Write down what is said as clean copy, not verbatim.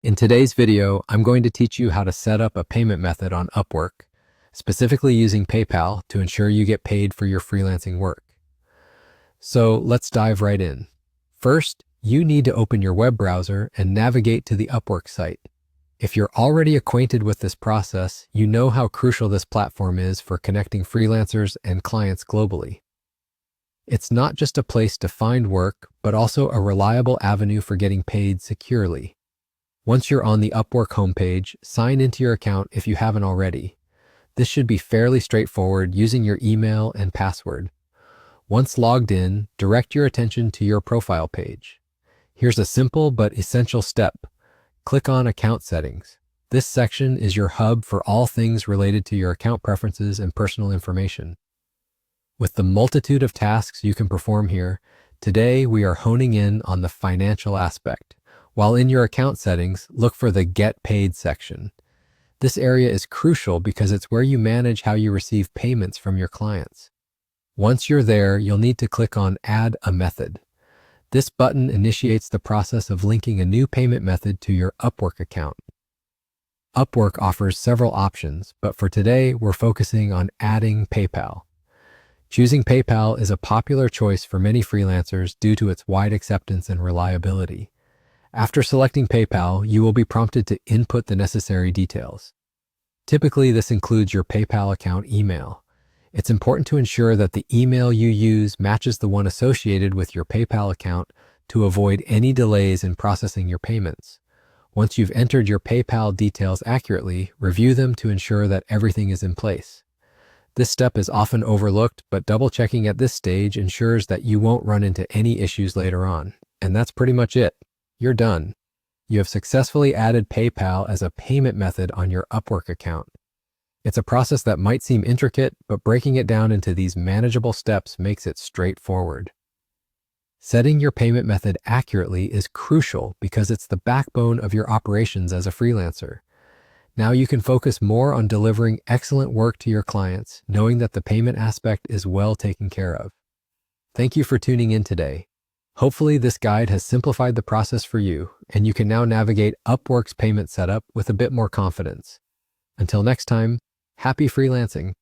In today's video, I'm going to teach you how to set up a payment method on Upwork, specifically using PayPal to ensure you get paid for your freelancing work. So let's dive right in. First, you need to open your web browser and navigate to the Upwork site. If you're already acquainted with this process, you know how crucial this platform is for connecting freelancers and clients globally. It's not just a place to find work, but also a reliable avenue for getting paid securely. Once you're on the Upwork homepage, sign into your account if you haven't already. This should be fairly straightforward using your email and password. Once logged in, direct your attention to your profile page. Here's a simple but essential step. Click on Account Settings. This section is your hub for all things related to your account preferences and personal information. With the multitude of tasks you can perform here, today we are honing in on the financial aspect. While in your account settings, look for the Get Paid section. This area is crucial because it's where you manage how you receive payments from your clients. Once you're there, you'll need to click on Add a Method. This button initiates the process of linking a new payment method to your Upwork account. Upwork offers several options, but for today, we're focusing on adding PayPal. Choosing PayPal is a popular choice for many freelancers due to its wide acceptance and reliability. After selecting PayPal, you will be prompted to input the necessary details. Typically, this includes your PayPal account email. It's important to ensure that the email you use matches the one associated with your PayPal account to avoid any delays in processing your payments. Once you've entered your PayPal details accurately, review them to ensure that everything is in place. This step is often overlooked, but double-checking at this stage ensures that you won't run into any issues later on. And that's pretty much it. You're done. You have successfully added PayPal as a payment method on your Upwork account. It's a process that might seem intricate, but breaking it down into these manageable steps makes it straightforward. Setting your payment method accurately is crucial because it's the backbone of your operations as a freelancer. Now you can focus more on delivering excellent work to your clients, knowing that the payment aspect is well taken care of. Thank you for tuning in today. Hopefully this guide has simplified the process for you, and you can now navigate Upwork's payment setup with a bit more confidence. Until next time, happy freelancing.